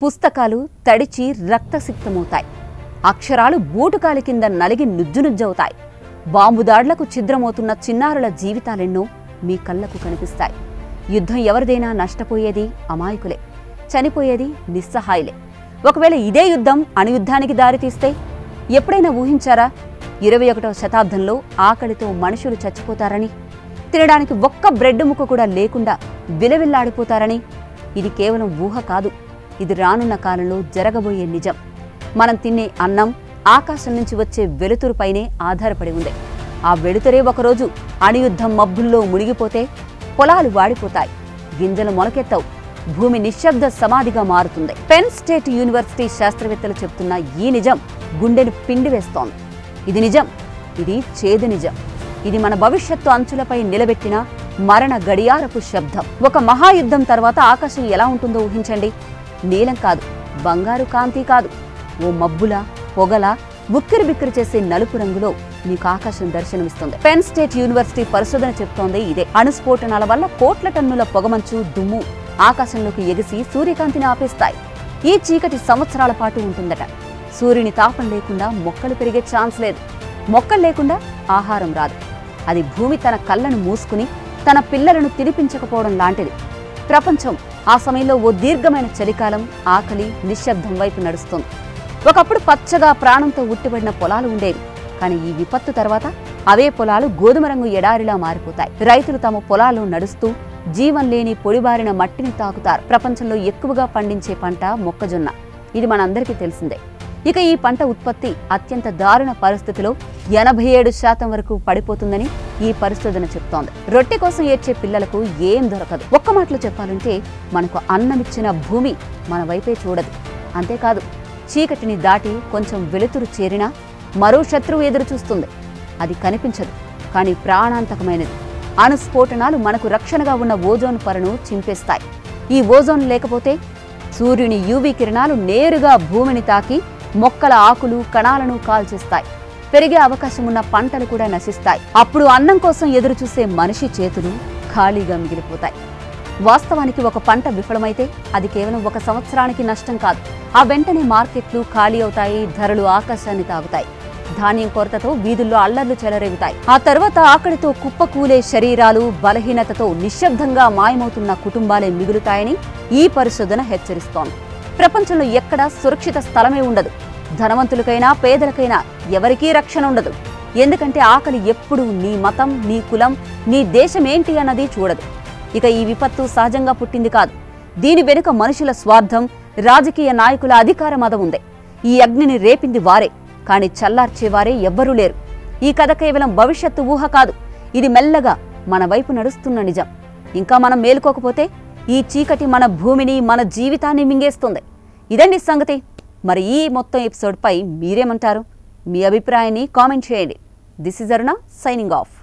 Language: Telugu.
పుస్తకాలు తడిచి రక్తసిక్తమవుతాయి. అక్షరాలు బూటుకాలి కింద నలిగి నుజ్జునుజ్జవుతాయి. బాంబుదాడులకు ఛిద్రమవుతున్న చిన్నారుల జీవితాలెన్నో మీ కళ్ళకు కనిపిస్తాయి. యుద్ధం ఎవరిదైనా నష్టపోయేది అమాయకులే, చనిపోయేది నిస్సహాయులే. ఒకవేళ ఇదే యుద్ధం అణుయుద్ధానికి దారితీస్తే ఎప్పుడైనా ఊహించారా 21వ శతాబ్దంలో ఆకలితో మనుషులు చచ్చిపోతారని, తినడానికి ఒక్క బ్రెడ్ ముక్క కూడా లేకుండా విలవిల్లాడిపోతారని? ఇది కేవలం ఊహ కాదు, ఇది రానున్న కాలంలో జరగబోయే నిజం. మనం తినే అన్నం ఆకాశం నుంచి వచ్చే వెలుతురుపైనే ఆధారపడి ఉంది. ఆ వెలుతురే ఒకరోజు అణుయుద్ధం మబ్బుల్లో మునిగిపోతే పొలాలు వాడిపోతాయి, గింజలు మొలకెత్తవు, భూమి నిశ్శబ్ద సమాధిగా మారుతుంది. పెన్ స్టేట్ యూనివర్సిటీ శాస్త్రవేత్తలు చెప్తున్న ఈ నిజం గుండెను పిండివేస్తోంది. ఇది నిజం, ఇది చేదు నిజం. ఇది మన భవిష్యత్తు అంచులపై నిలబెట్టిన మరణ గడియారపు శబ్దం. ఒక మహాయుద్ధం తర్వాత ఆకాశం ఎలా ఉంటుందో ఊహించండి. నీలం కాదు, బంగారు కాంతి కాదు, ఓ మబ్బుల పొగల ఉక్కిరిబిక్కిరి చేసే నలుపు రంగులో మీకు ఆకాశం దర్శనమిస్తుంది. పెన్ స్టేట్ యూనివర్సిటీ పరిశోధన చెప్తోంది ఇదే. అణుస్ఫోటనాల వల్ల కోట్ల టన్నుల పొగమంచు దుమ్ము ఆకాశంలోకి ఎగిసి సూర్యకాంతిని ఆపేస్తాయి. ఈ చీకటి సంవత్సరాల పాటు ఉంటుందట. సూర్యుని తాపం లేకుండా మొక్కలు పెరిగే ఛాన్స్ లేదు, మొక్కలు లేకుండా ఆహారం రాదు. అది భూమి తన కళ్ళను మూసుకుని తన పిల్లలను తినిపించకపోవడం లాంటిది. ప్రపంచం ఆ సమయంలో ఓ దీర్ఘమైన చలికాలం, ఆకలి, నిశ్శబ్దం వైపు నడుస్తోంది. ఒకప్పుడు పచ్చగా ప్రాణంతో ఉట్టిపడిన పొలాలు ఉండేవి, కానీ ఈ విపత్తు తర్వాత అవే పొలాలు గోధుమ రంగు ఎడారిలా మారిపోతాయి. రైతులు తమ పొలాల్లో నడుస్తూ జీవం లేని పొడిబారిన మట్టిని తాకుతారు. ప్రపంచంలో ఎక్కువగా పండించే పంట మొక్కజొన్న. ఇది మనందరికీ తెలిసిందే. ఇక ఈ పంట ఉత్పత్తి అత్యంత దారుణ పరిస్థితిలో 87% వరకు పడిపోతుందని ఈ పరిశోధన చెప్తోంది. రొట్టె కోసం ఏడ్చే పిల్లలకు ఏం దొరకదు. ఒక్క మాటలో చెప్పాలంటే మనకు అన్నమిచ్చిన భూమి మన వైపే చూడదు. అంతేకాదు, చీకటిని దాటి కొంచెం వెలుతురు చేరినా మరో శత్రువు ఎదురు చూస్తుంది. అది కనిపించదు, కానీ ప్రాణాంతకమైనది. అణుస్ఫోటనాలు మనకు రక్షణగా ఉన్న ఓజోన్ పొరను చింపేస్తాయి. ఈ ఓజోన్ లేకపోతే సూర్యుని యూవీ కిరణాలు నేరుగా భూమిని తాకి మొక్కల ఆకులు, కణాలను కాల్చేస్తాయి. పెరిగే అవకాశం ఉన్న పంటలు కూడా నశిస్తాయి. అప్పుడు అన్నం కోసం ఎదురుచూసే మనిషి చేతులు ఖాళీగా మిగిలిపోతాయి. వాస్తవానికి ఒక పంట విఫలమైతే అది కేవలం ఒక సంవత్సరానికి నష్టం కాదు. ఆ వెంటనే మార్కెట్లు ఖాళీ అవుతాయి, ధరలు ఆకాశాన్ని తాగుతాయి. ధాన్యం కొరతతో వీధుల్లో అల్లర్లు చెలరేగుతాయి. ఆ తర్వాత ఆకలితో కుప్పకూలే శరీరాలు, బలహీనతతో నిశ్శబ్దంగా మాయమవుతున్న కుటుంబాలే మిగులుతాయని ఈ పరిశోధన హెచ్చరిస్తోంది. ప్రపంచంలో ఎక్కడా సురక్షిత స్థలమే ఉండదు. ధనవంతులకైనా పేదలకైనా ఎవరికీ రక్షణ ఉండదు. ఎందుకంటే ఆకలి ఎప్పుడూ నీ మతం, నీ కులం, నీ దేశమేంటి అన్నది చూడదు. ఇక ఈ విపత్తు సహజంగా పుట్టింది కాదు. దీని వెనుక మనుషుల స్వార్థం, రాజకీయ నాయకుల అధికార మదం ఉంది. ఈ అగ్నిని రేపింది వారే, కానీ చల్లార్చేవారే ఎవ్వరూ లేరు. ఈ కథ కేవలం భవిష్యత్తు ఊహ కాదు, ఇది మెల్లగా మన వైపు నడుస్తున్న నిజం. ఇంకా మనం మేలుకోకపోతే ఈ చీకటి మన భూమిని, మన జీవితాన్ని మింగేస్తుంది. ఇదండి సంగతి. మరి ఈ మొత్తం ఎపిసోడ్పై మీరేమంటారు? మీ అభిప్రాయాన్ని కామెంట్ చేయండి. This is Aruna signing off.